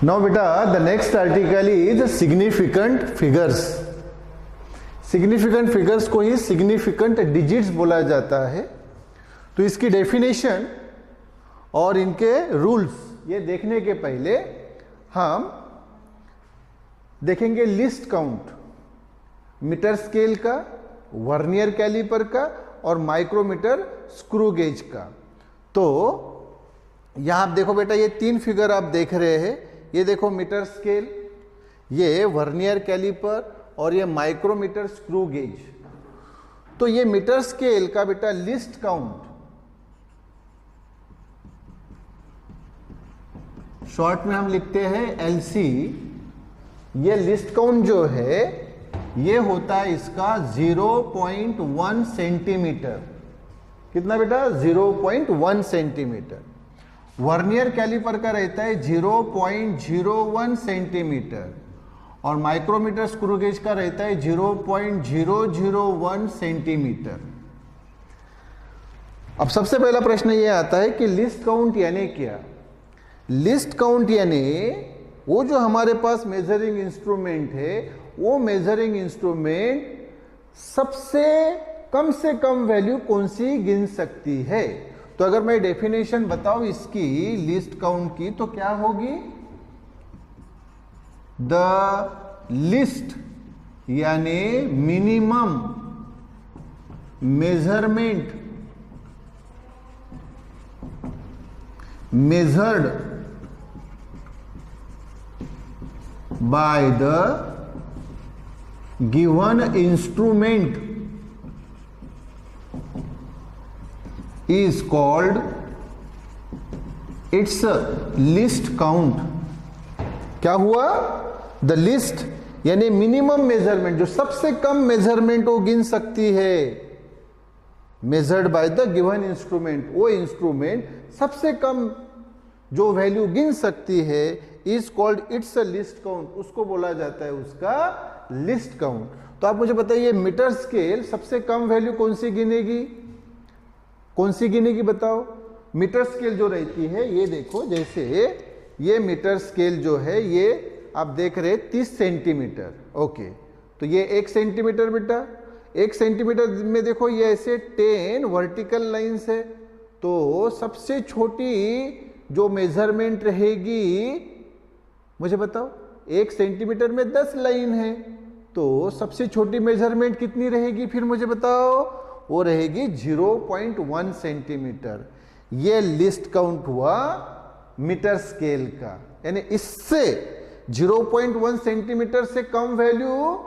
Now बेटा the next article is significant figures. Significant figures को ही significant digits बोला जाता है। तो इसकी डेफिनेशन और इनके रूल्स ये देखने के पहले हम देखेंगे लिस्ट काउंट, मीटर स्केल का, वर्नियर कैलिपर का और माइक्रोमीटर स्क्रू गेज का। तो यहां आप देखो बेटा, ये तीन फिगर आप देख रहे हैं। ये देखो मीटर स्केल, ये वर्नियर कैलिपर और ये माइक्रोमीटर स्क्रू गेज। तो ये मीटर स्केल का बेटा लिस्ट काउंट, शॉर्ट में हम लिखते हैं LC। ये लिस्ट काउंट जो है ये होता है इसका 0.1 सेंटीमीटर। कितना बेटा? 0.1 सेंटीमीटर। वर्नियर कैलिपर का रहता है 0.01 सेंटीमीटर और माइक्रोमीटर स्क्रू गेज का रहता है 0.001 सेंटीमीटर। अब सबसे पहला प्रश्न ये आता है कि लिस्ट काउंट यानी क्या? लिस्ट काउंट यानी वो जो हमारे पास मेजरिंग इंस्ट्रूमेंट है, वो मेजरिंग इंस्ट्रूमेंट सबसे से कम वैल्यू कौन सी गिन सकती है। तो अगर मैं डेफिनेशन बताऊं इसकी लिस्ट काउंट की तो क्या होगी? द लिस्ट यानी minimum measurement measured by the given instrument is called its list count। क्या हुआ? द लिस्ट यानी मिनिमम मेजरमेंट, जो सबसे कम मेजरमेंट वो गिन सकती है, measured by the given instrument, वो इंस्ट्रूमेंट सबसे कम जो वैल्यू गिन सकती है is called it's a list count. उसको बोला जाता है उसका लिस्ट काउंट। तो आप मुझे बताइए मीटर स्केल सबसे कम वैल्यू कौन सी गिनेगी? कौन सी गिनेगी बताओ? मीटर स्केल जो रहती है, ये देखो, जैसे ये मीटर स्केल जो है ये आप देख रहे 30 सेंटीमीटर। ओके, तो ये 1 सेंटीमीटर बेटा, 1 सेंटीमीटर में देखो ये ऐसे 10 वर्टिकल लाइंस है। तो सबसे छोटी जो मेजरमेंट रहेगी, मुझे बताओ, 1 सेंटीमीटर में 10 लाइन है, तो सबसे छोटी मेजरमेंट कितनी रहेगी फिर मुझे बताओ? वो रहेगी 0.1 सेंटीमीटर। ये लिस्ट काउंट हुआ मीटर स्केल का, यानी इससे 0.1 सेंटीमीटर से कम वैल्यू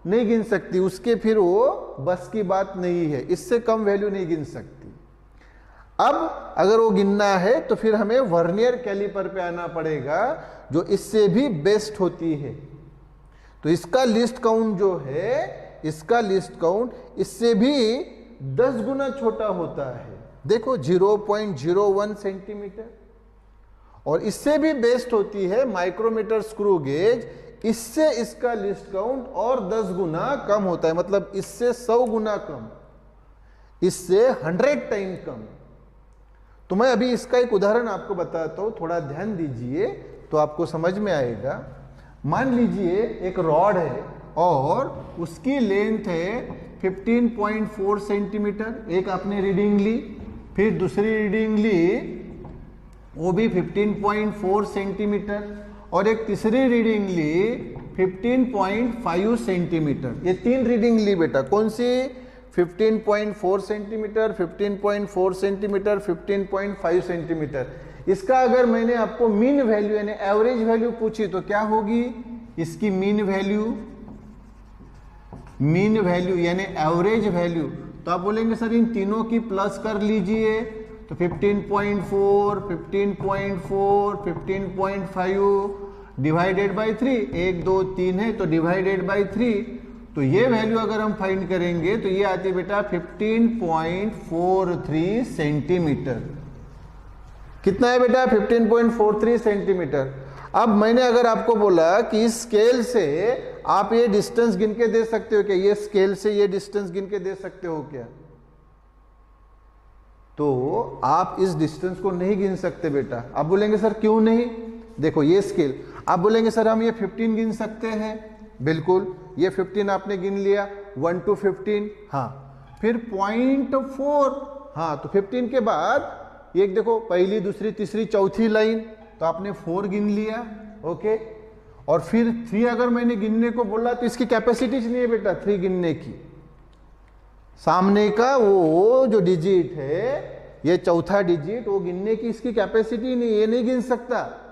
नहीं गिन सकती, उसके फिर वो बस की बात नहीं है, इससे कम वैल्यू नहीं गिन सकती। अब अगर वो गिनना है तो फिर हमें वर्नियर कैलिपर पे आना पड़ेगा, जो इससे भी बेस्ट होती है। तो इसका लिस्ट काउंट जो है, इसका लिस्ट काउंट इससे भी 10 गुना छोटा होता है। देखो 0.01 सेंटीमीटर। और इससे भी बेस्ट होती है माइक्रोमीटर स्क्रू गेज, इससे इसका लिस्ट काउंट और 10 गुना कम होता है, मतलब इससे 100 गुना कम, इससे 100 टाइम कम। तो मैं अभी इसका एक उदाहरण आपको बताता हूं, थोड़ा ध्यान दीजिए तो आपको समझ में आएगा। मान लीजिए एक रॉड है और उसकी लेंथ है 15.4 सेंटीमीटर। एक आपने रीडिंग ली, फिर दूसरी रीडिंग ली, वो भी 15.4 सेंटीमीटर, और एक तीसरी रीडिंग ली 15.5 सेंटीमीटर। ये 3 रीडिंग ली बेटा, कौन सी? 15.4 सेंटीमीटर, 15.4 सेंटीमीटर, 15.5 सेंटीमीटर। इसका अगर मैंने आपको मीन वैल्यू यानी एवरेज वैल्यू पूछी तो क्या होगी? इसकी मीन वैल्यू यानी एवरेज वैल्यू, तो आप बोलेंगे सर इन तीनों की प्लस कर लीजिए, तो 15.4, 15.4, 15.5 डिवाइडेड बाई 3, 1 2 3 है तो डिवाइडेड बाई 3। तो ये वैल्यू अगर हम फाइंड करेंगे तो ये आती है बेटा 15.43 सेंटीमीटर। कितना है बेटा? 15.43 सेंटीमीटर। अब मैंने अगर आपको बोला कि इस स्केल से आप ये डिस्टेंस गिन के दे सकते हो क्या? ये स्केल से ये डिस्टेंस गिन के दे सकते हो क्या? तो आप इस डिस्टेंस को नहीं गिन सकते बेटा। आप बोलेंगे सर क्यों नहीं? देखो ये स्केल, आप बोलेंगे सर हम ये 15 गिन सकते हैं, बिल्कुल, ये 15 आपने गिन लिया, 1 to 15, हाँ, फिर 0.4, हाँ, तो 15 के बाद एक देखो पहली दूसरी तीसरी चौथी लाइन, तो आपने 4 गिन लिया, ओके। और फिर 3 अगर मैंने गिनने को बोला तो इसकी कैपेसिटी नहीं है बेटा 3 गिनने की, सामने का वो जो डिजिट है, ये चौथा डिजिट, वो गिनने की इसकी कैपेसिटी नहीं, ये नहीं गिन सकता,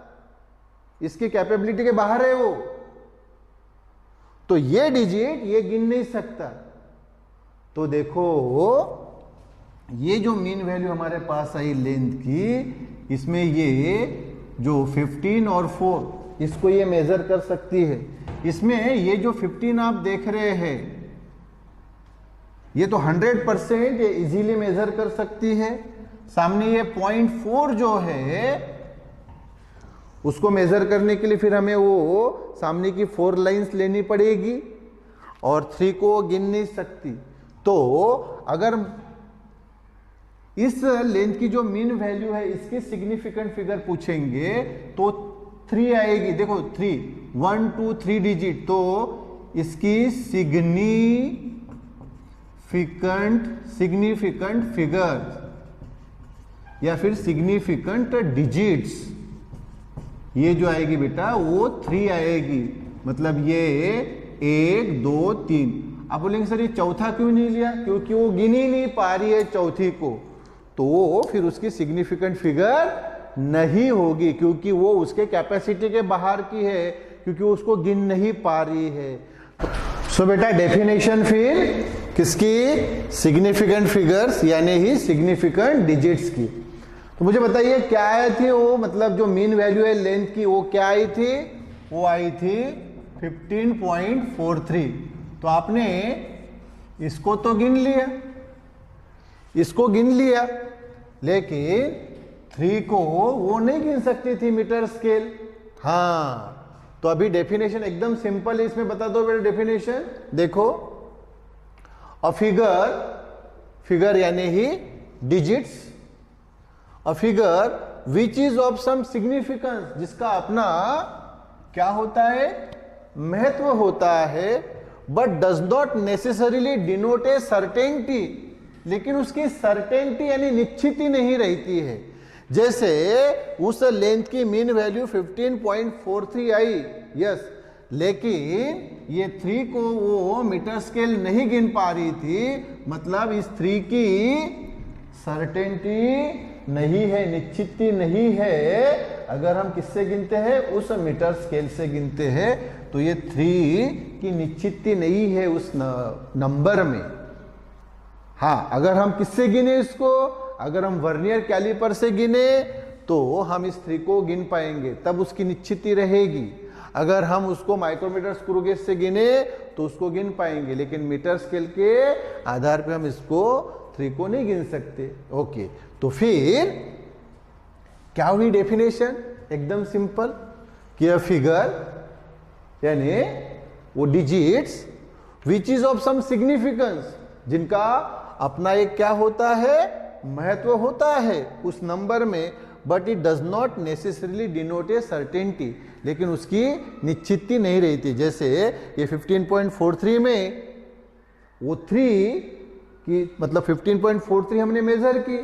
इसकी कैपेबिलिटी के बाहर है वो, तो ये डिजिट ये गिन नहीं सकता। तो देखो ये जो मीन वैल्यू हमारे पास आई लेंथ की, इसमें ये जो 15 और 4 इसको ये मेजर कर सकती है। इसमें ये जो 15 आप देख रहे हैं, ये तो 100% ये इजीली मेजर कर सकती है। सामने ये 0.4 जो है उसको मेजर करने के लिए फिर हमें वो सामने की 4 लाइंस लेनी पड़ेगी और 3 को गिन नहीं सकती। तो अगर इस लेंथ की जो मीन वैल्यू है इसकी सिग्निफिकेंट फिगर पूछेंगे तो 3 आएगी। देखो 3, 1 2 3 डिजिट, तो इसकी सिग्निफिकेंट फिगर या फिर सिग्निफिकेंट डिजिट्स, ये जो आएगी बेटा वो 3 आएगी। मतलब ये 1 2 3। आप बोलेंगे सर ये चौथा क्यों नहीं लिया? क्योंकि वो गिन ही नहीं पा रही है चौथी को, तो फिर उसकी सिग्निफिकेंट फिगर नहीं होगी, क्योंकि वो उसके कैपेसिटी के बाहर की है, क्योंकि उसको गिन नहीं पा रही है। सो बेटा डेफिनेशन फिर किसकी? सिग्निफिकेंट फिगर्स यानी ही सिग्निफिकेंट डिजिट्स की। तो मुझे बताइए क्या आई थी वो, मतलब जो मीन वैल्यू है लेंथ की वो क्या आई थी? वो आई थी 15.43। तो आपने इसको तो गिन लिया, इसको गिन लिया, लेकिन 3 को वो नहीं गिन सकती थी मीटर स्केल। हाँ, तो अभी डेफिनेशन एकदम सिंपल है, इसमें बता दो बेटा डेफिनेशन। देखो अ फिगर यानी ही digits, a figure which is of some significance, जिसका अपना क्या होता है? महत्व होता है, but does not necessarily denote a certainty, लेकिन उसकी सर्टेनिटी यानी निश्चिती नहीं रहती है। जैसे उस लेंथ की मीन वैल्यू 15.43 आई, यस, लेकिन ये 3 को वो मीटर स्केल नहीं गिन पा रही थी, मतलब इस 3 की सर्टेनिटी नहीं है, निश्चिती नहीं है। अगर हम किससे गिनते हैं? उस मीटर स्केल से गिनते हैं, तो ये 3 की निश्चिती नहीं है उस नंबर में। हाँ, अगर हम किससे गिने इसको? अगर हम वर्नियर कैलिपर से गिने तो हम इस 3 को गिन पाएंगे, तब उसकी निश्चिती रहेगी। अगर हम उसको माइक्रोमीटर स्क्रू गेज से गिने तो उसको गिन पाएंगे, लेकिन मीटर स्केल के आधार पे हम इसको 3 को नहीं गिन सकते। ओके, तो फिर क्या हुई डेफिनेशन? एकदम सिंपल कि अ फिगर यानी वो digits which is of some significance, जिनका अपना एक क्या होता है? महत्व होता है उस नंबर में, but it does not necessarily denote a certainty, लेकिन उसकी निश्चिती नहीं रहती। जैसे ये 15.43 में वो 3 की, मतलब 15.43 हमने मेजर की,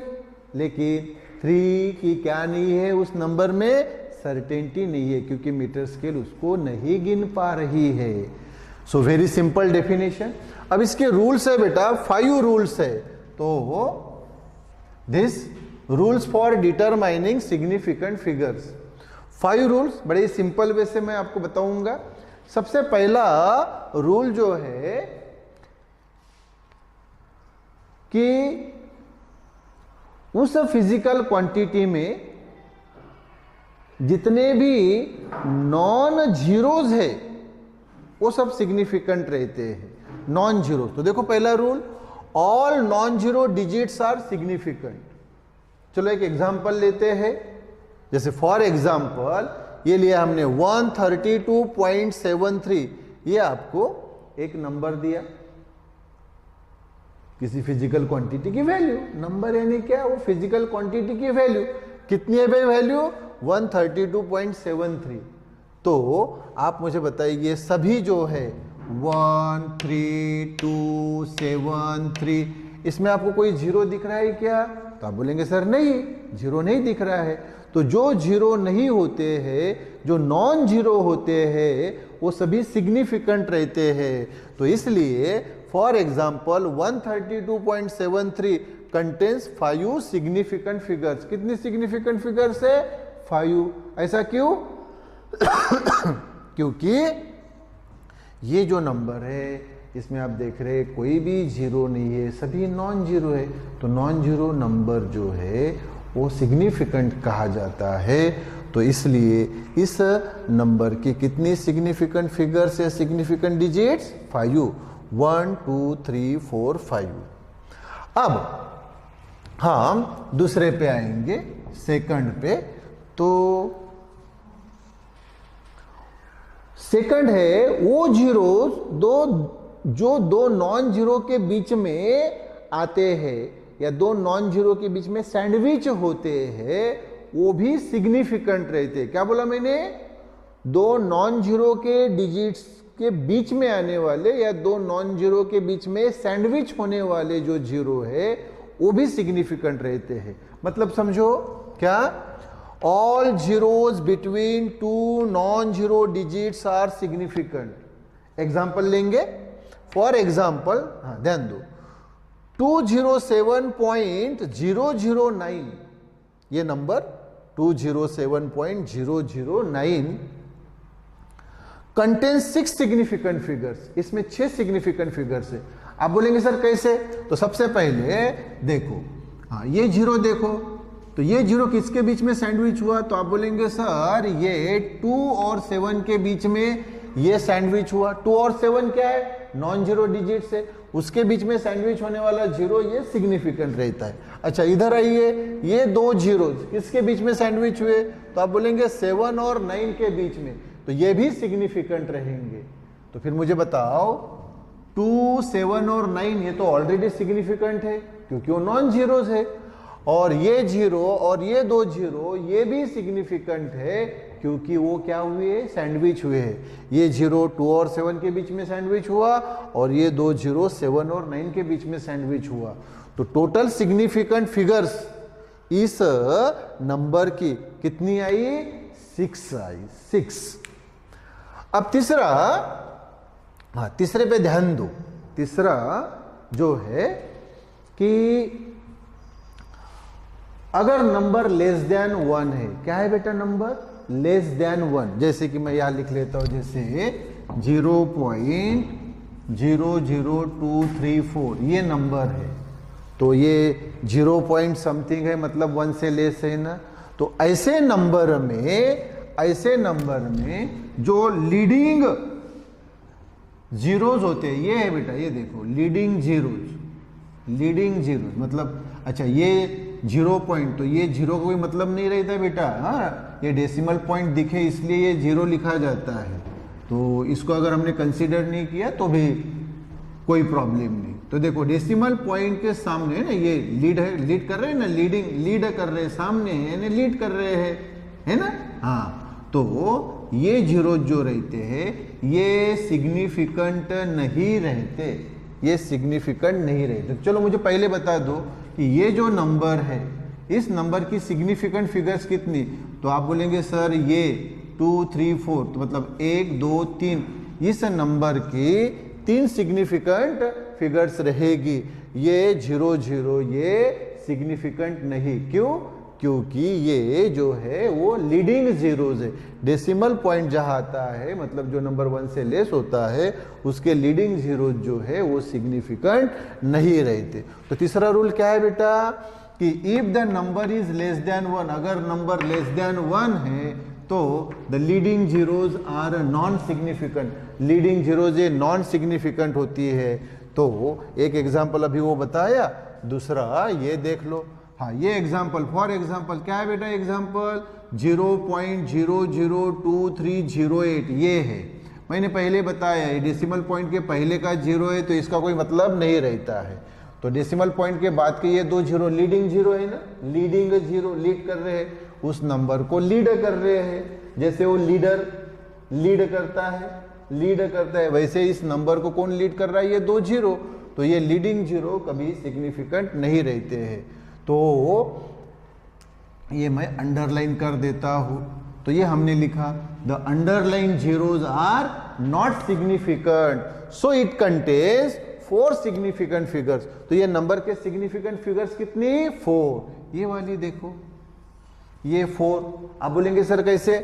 लेकिन 3 की क्या नहीं है उस नंबर में? सर्टेनिटी नहीं है, क्योंकि मीटर स्केल उसको नहीं गिन पा रही है। So very simple definition. अब इसके रूल्स है बेटा, 5 रूल्स है। तो this rules for determining significant figures, 5 rules बड़े सिंपल वे से मैं आपको बताऊंगा। सबसे पहला रूल जो है कि उस फिजिकल क्वांटिटी में जितने भी नॉन जीरोज है वो सब सिग्निफिकेंट रहते हैं, नॉन जीरो। तो देखो पहला rule, all non zero digits are significant. चलो एक एग्जांपल लेते हैं, जैसे फॉर एग्जांपल ये लिया हमने 132.73, ये आपको एक नंबर दिया, किसी फिजिकल क्वांटिटी की वैल्यू। नंबर यानी क्या? वो फिजिकल क्वांटिटी की वैल्यू कितनी है भाई? वैल्यू 132.73। तो आप मुझे बताइए सभी जो है 1 3 2 7 3, इसमें आपको कोई जीरो दिख रहा है क्या? तो आप बोलेंगे सर नहीं, जीरो नहीं दिख रहा है। तो जो जीरो नहीं होते हैं, जो नॉन जीरो होते हैं, वो सभी सिग्निफिकेंट रहते हैं। तो इसलिए for example 132.73 contains 5 significant figures. कितनी सिग्निफिकेंट फिगर्स है? 5। ऐसा क्यों? क्योंकि ये जो नंबर है इसमें आप देख रहे हैं कोई भी जीरो नहीं है, सभी नॉन जीरो है। तो नॉन जीरो नंबर जो है वो सिग्निफिकेंट कहा जाता है। तो इसलिए इस नंबर की कितनी सिग्निफिकेंट फिगर्स या सिग्निफिकेंट डिजिट्स? 5। 1 2 3 4 5। अब हम दूसरे पे आएंगे, सेकंड पे। तो सेकंड है वो जीरो जो दो नॉन जीरो के बीच में आते हैं या दो नॉन जीरो के बीच में सैंडविच होते हैं, वो भी सिग्निफिकेंट रहते हैं। क्या बोला मैंने? दो नॉन जीरो के डिजिट्स के बीच में आने वाले या दो नॉन जीरो के बीच में सैंडविच होने वाले जो जीरो है वो भी सिग्निफिकेंट रहते हैं। मतलब समझो क्या? All zeros between two non zero digits are significant. Example लेंगे। फॉर एग्जाम्पल, हाँ ध्यान दो, 207.009 ये नंबर 207.009 कंटेन्स 6 सिग्निफिकेंट फिगर्स। इसमें 6 सिग्निफिकेंट फिगर्स है। आप बोलेंगे सर कैसे? तो सबसे पहले देखो, हाँ ये जीरो देखो, तो ये जीरो किसके बीच में सैंडविच हुआ? तो आप बोलेंगे सर ये 2 और 7 के बीच में ये सैंडविच हुआ। 2 और 7 क्या है? नॉन जीरो डिजिट्स है, उसके बीच में सैंडविच होने वाला जीरो ये सिग्निफिकेंट रहता है। अच्छा इधर आइए, ये दो जीरो किसके बीच में सैंडविच हुए? तो आप बोलेंगे 7 और 9 के बीच में, तो ये भी सिग्निफिकेंट रहेंगे। तो फिर मुझे बताओ 2 7 और 9 ये तो ऑलरेडी सिग्निफिकेंट है क्योंकि वो नॉन जीरोज है, और ये जीरो और ये दो जीरो ये भी सिग्निफिकेंट है क्योंकि वो क्या हुए? सैंडविच हुए हैं। ये जीरो 2 और 7 के बीच में सैंडविच हुआ और ये दो जीरो 7 और 9 के बीच में सैंडविच हुआ। तो टोटल सिग्निफिकेंट फिगर्स इस नंबर की कितनी आई? 6 आई, 6। अब तीसरा, हाँ तीसरे पे ध्यान दो। तीसरा जो है कि अगर नंबर लेस देन 1 है, क्या है बेटा नंबर? Less than 1। जैसे कि मैं यहां लिख लेता हूं, जैसे 0.00234 ये नंबर है, तो ये 0 पॉइंट समथिंग है, मतलब 1 से लेस है ना। तो ऐसे नंबर में जो लीडिंग जीरोज होते हैं, ये है बेटा, ये देखो लीडिंग जीरोज मतलब, अच्छा ये 0 पॉइंट, तो ये जीरो का कोई मतलब नहीं रहता बेटा। हाँ ये डेसिमल पॉइंट दिखे इसलिए ये जीरो लिखा जाता है, तो इसको अगर हमने कंसीडर नहीं किया तो भी कोई प्रॉब्लम नहीं। तो देखो डेसिमल पॉइंट के सामने है ना, ये लीड कर रहे हैं ना, लीड कर रहे हैं, सामने है लीड कर रहे हैं, है ना। हाँ तो ये जीरो जो रहते हैं ये सिग्निफिकेंट नहीं रहते, ये सिग्निफिकेंट नहीं रहते। चलो मुझे पहले बता दो कि ये जो नंबर है इस नंबर की सिग्निफिकेंट फिगर्स कितनी? तो आप बोलेंगे सर ये 2 3 4, तो मतलब 1 2 3, इस नंबर की 3 सिग्निफिकेंट फिगर्स रहेगी। ये 0 0 ये सिग्निफिकेंट नहीं। क्यों? क्योंकि ये जो है वो लीडिंग जीरोज है। डेसिमल पॉइंट जहां आता है, मतलब जो नंबर 1 से लेस होता है, उसके लीडिंग जीरोज जो है वो सिग्निफिकेंट नहीं रहते। तो तीसरा रूल क्या है बेटा कि if the number is less than 1, अगर नंबर लेस देन 1 है तो the leading zeros are non significant. Leading zeros ये नॉन सिग्निफिकेंट होती है। तो एक एग्जाम्पल अभी वो बताया, दूसरा ये देख लो। हाँ ये एग्जाम्पल, फॉर एग्जाम्पल क्या है बेटा? एग्जाम्पल 0.002308 ये है। मैंने पहले बताया ये डेसिमल पॉइंट के पहले का जीरो है तो इसका कोई मतलब नहीं रहता है। तो डेसिमल पॉइंट के बाद के ये दो जीरो लीडिंग जीरो है ना, लीडिंग जीरो लीड कर रहे हैं, उस नंबर को लीड कर रहे हैं। जैसे वो लीडर लीड करता है। वैसे इस नंबर को कौन लीड कर रहा है? ये 2 जीरो, तो ये लीडिंग जीरो कभी सिग्निफिकेंट नहीं रहते हैं। तो ये मैं अंडरलाइन कर देता हूं। तो ये हमने लिखा the underline zeros are not significant, so it contains 4 significant figures. तो ये नंबर के सिग्निफिकेंट फिगर्स कितनी? 4। ये वाली देखो, ये 4। आप बोलेंगे सर कैसे?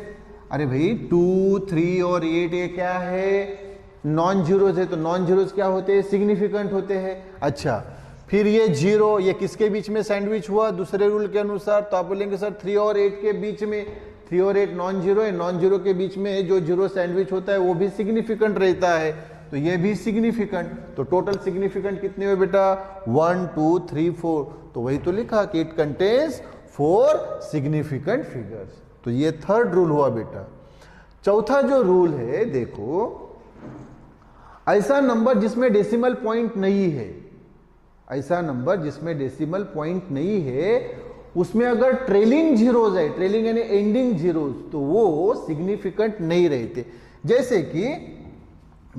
अरे भाई 2, 3 और 8 ये क्या है? नॉन जीरोज है। तो नॉन जीरोज क्या होते हैं? सिग्निफिकेंट होते हैं। अच्छा, फिर ये 0 ये किसके बीच में सैंडविच हुआ दूसरे रूल के अनुसार? तो आप बोलेंगे सर 3 और 8 के बीच में। 3 और 8 नॉन जीरो है, नॉन जीरो के बीच में जो जीरो सैंडविच होता है वो भी सिग्निफिकेंट रहता है, तो ये भी सिग्निफिकेंट। तो टोटल सिग्निफिकेंट कितने हुए बेटा? 1, 2, 3, 4। तो वही तो लिखा कि इट कंटेन्स 4 सिग्निफिकेंट फिगर्स। तो ये थर्ड रूल हुआ बेटा। चौथा जो रूल है देखो, ऐसा नंबर जिसमें डेसिमल पॉइंट नहीं है, ऐसा नंबर जिसमें डेसिमल पॉइंट नहीं है, उसमें अगर ट्रेलिंग जीरोज है, ट्रेलिंग यानी एंडिंग जीरोज, तो वो सिग्निफिकेंट नहीं रहते। जैसे कि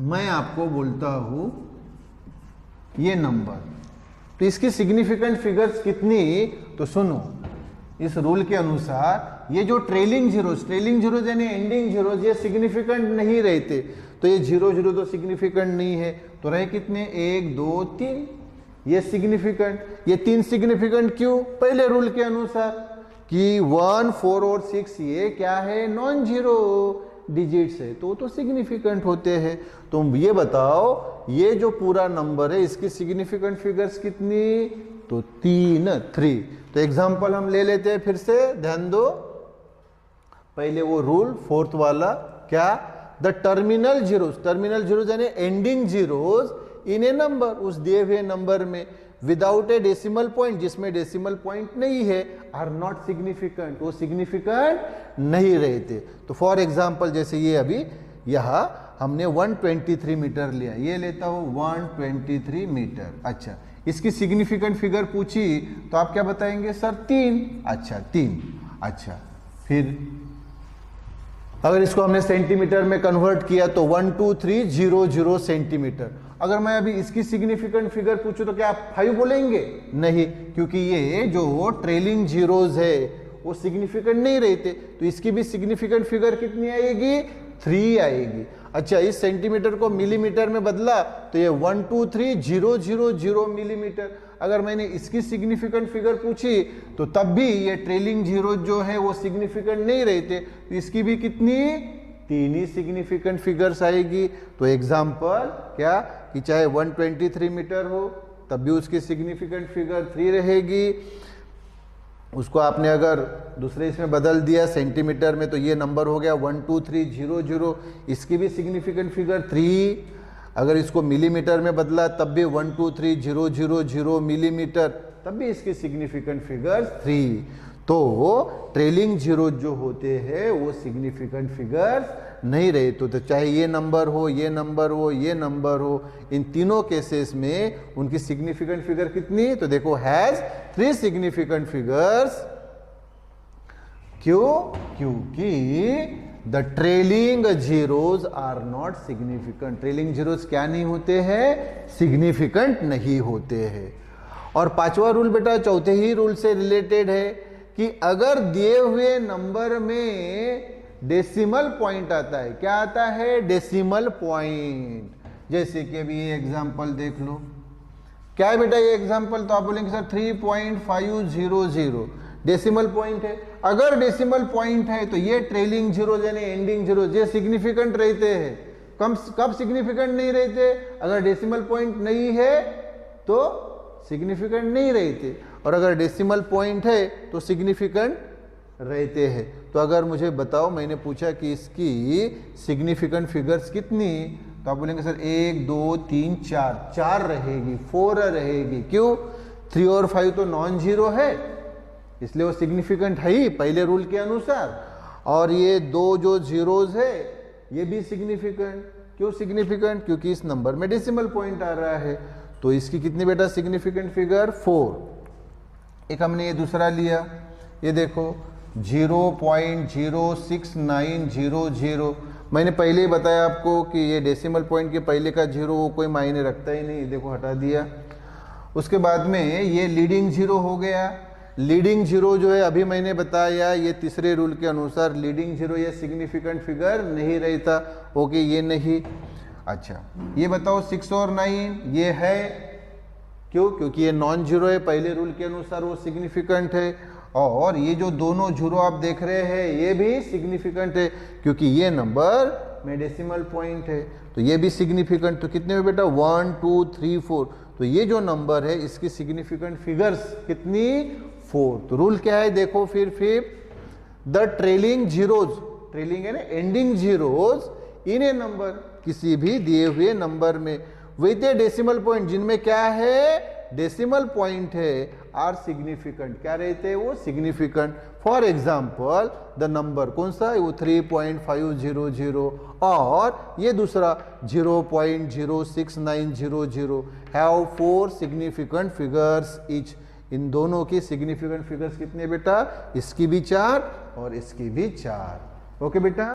मैं आपको बोलता हूं ये नंबर, तो इसकी सिग्निफिकेंट फिगर्स कितनी? तो सुनो, इस रूल के अनुसार ये जो ट्रेलिंग जीरोज यानी एंडिंग जीरोज, ये सिग्निफिकेंट नहीं रहते। तो ये 0, 0 तो सिग्निफिकेंट नहीं है, तो रहे कितने? 1, 2, 3, ये सिग्निफिकेंट। ये 3 सिग्निफिकेंट क्यों? पहले रूल के अनुसार कि 1, 4 और 6 ये क्या है? नॉन जीरो डिजिट्स है, तो सिग्निफिकेंट होते हैं। तुम ये बताओ, ये जो पूरा नंबर है इसकी सिग्निफिकेंट फिगर्स कितनी? तो 3। तो एग्जांपल हम ले लेते हैं फिर से, ध्यान दो। पहले वो रूल 4th वाला, क्या? द टर्मिनल जीरोज यानी एंडिंग जीरोज इन ए नंबर, उस दिए हुए नंबर में, विदाउट ए डेसिमल पॉइंट, जिसमें डेसिमल पॉइंट नहीं है, आर नॉट सिग्निफिकेंट, वो सिग्निफिकेंट नहीं रहते। तो फॉर एग्जांपल जैसे ये अभी यहां हमने 123 मीटर लिया, ये लेता हूं 123 मीटर। अच्छा, इसकी सिग्निफिकेंट फिगर पूछी तो आप क्या बताएंगे? सर 3। अच्छा 3। अच्छा, फिर अगर इसको हमने सेंटीमीटर में कन्वर्ट किया तो 12300 सेंटीमीटर। अगर मैं अभी इसकी सिग्निफिकेंट फिगर पूछूं तो क्या आप 5 बोलेंगे? नहीं, क्योंकि ये जो ट्रेलिंग जीरोज है वो सिग्निफिकेंट नहीं रहते। तो इसकी भी सिग्निफिकेंट फिगर कितनी आएगी? 3 आएगी। अच्छा, इस सेंटीमीटर को मिलीमीटर में बदला तो ये 123,000 मिलीमीटर। अगर मैंने इसकी सिग्निफिकेंट फिगर पूछी तो तब भी ये ट्रेलिंग जीरो जो है वो सिग्निफिकेंट नहीं रहते, तो इसकी भी कितनी? 3 ही सिग्निफिकेंट फिगर्स आएगी। तो एग्जांपल क्या कि चाहे 123 मीटर हो तब भी उसकी सिग्निफिकेंट फिगर 3 रहेगी। उसको आपने अगर दूसरे इसमें बदल दिया सेंटीमीटर में तो ये नंबर हो गया 12300, इसकी भी सिग्निफिकेंट फिगर 3। अगर इसको मिलीमीटर में बदला तब भी 123,000 मिलीमीटर, तब भी इसकी सिग्निफिकेंट फिगर 3। तो ट्रेलिंग जीरो जो होते हैं वो सिग्निफिकेंट फिगर्स नहीं रहे। तो चाहे ये नंबर हो, ये नंबर हो, ये नंबर हो, इन तीनों केसेस में उनकी सिग्निफिकेंट फिगर कितनी? तो देखो हैज 3 सिग्निफिकेंट फिगर्स। क्यों? क्योंकि the trailing zeros are not significant. Trailing zeros क्या नहीं होते हैं? सिग्निफिकेंट नहीं होते हैं। और 5वां रूल बेटा चौथे ही रूल से रिलेटेड है कि अगर दिए हुए नंबर में डेसिमल पॉइंट आता है, क्या आता है? Decimal point. जैसे कि अभी ये एग्जांपल देख लो, क्या है बेटा ये एग्जांपल? तो आप बोलेंगे सर 3.500 डेसिमल पॉइंट है। अगर डेसिमल पॉइंट है तो ये ट्रेलिंग जीरो यानी एंडिंग जीरो ये सिग्निफिकेंट रहते हैं। कब सिग्निफिकेंट नहीं रहते? अगर डेसिमल पॉइंट नहीं है तो सिग्निफिकेंट नहीं रहते, और अगर डेसिमल पॉइंट है तो सिग्निफिकेंट रहते हैं। तो अगर मुझे बताओ, मैंने पूछा कि इसकी सिग्निफिकेंट फिगर्स कितनी, तो आप बोलेंगे सर 1, 2, 3, 4 रहेगी, 4 रहेगी। क्यों? 3 और 5 तो नॉन जीरो है, इसलिए वो सिग्निफिकेंट है ही पहले रूल के अनुसार। और ये 2 जो जीरोज है ये भी सिग्निफिकेंट। क्यों सिग्निफिकेंट? क्योंकि इस नंबर में डेसिमल पॉइंट आ रहा है। तो इसकी कितनी बेटा सिग्निफिकेंट फिगर? 4। एक हमने ये दूसरा लिया, ये देखो 0.06900। मैंने पहले ही बताया आपको कि ये डेसिमल पॉइंट के पहले का जीरो वो कोई मायने रखता ही नहीं, देखो हटा दिया। उसके बाद में ये लीडिंग जीरो हो गया। लीडिंग जीरो जो है अभी मैंने बताया ये तीसरे रूल के अनुसार लीडिंग जीरो ये सिग्निफिकेंट फिगर नहीं रहता। ओके, ये नहीं। अच्छा ये बताओ 6 और 9 ये है क्यों? क्योंकि ये नॉन जीरो है, पहले रूल के अनुसार वो सिग्निफिकेंट है। और ये जो दोनों जीरो आप देख रहे हैं ये भी सिग्निफिकेंट है क्योंकि ये नंबर में डेसिमल पॉइंट है, तो ये भी सिग्निफिकेंट। तो कितने हुए बेटा? 1 2 3 4। तो ये जो नंबर है इसकी सिग्निफिकेंट फिगर्स कितनी? 4। तो रूल क्या है देखो फिर द ट्रेलिंग जीरोज, ट्रेलिंग है ना, एंडिंग जीरोज इन ए नंबर, किसी भी दिए हुए नंबर में विद ए डेसिमल पॉइंट, जिनमें क्या है? डेसिमल पॉइंट है, आर सिग्निफिकेंट। क्या रहते हैं वो? Significant. For example the number कौन सा है वो? 3.500 और ये दूसरा 0.06900 हैव 4 सिग्निफिकेंट फिगर्स ईच। इन दोनों की सिग्निफिकेंट फिगर्स कितने बेटा? इसकी भी 4 और इसकी भी 4। ओके बेटा।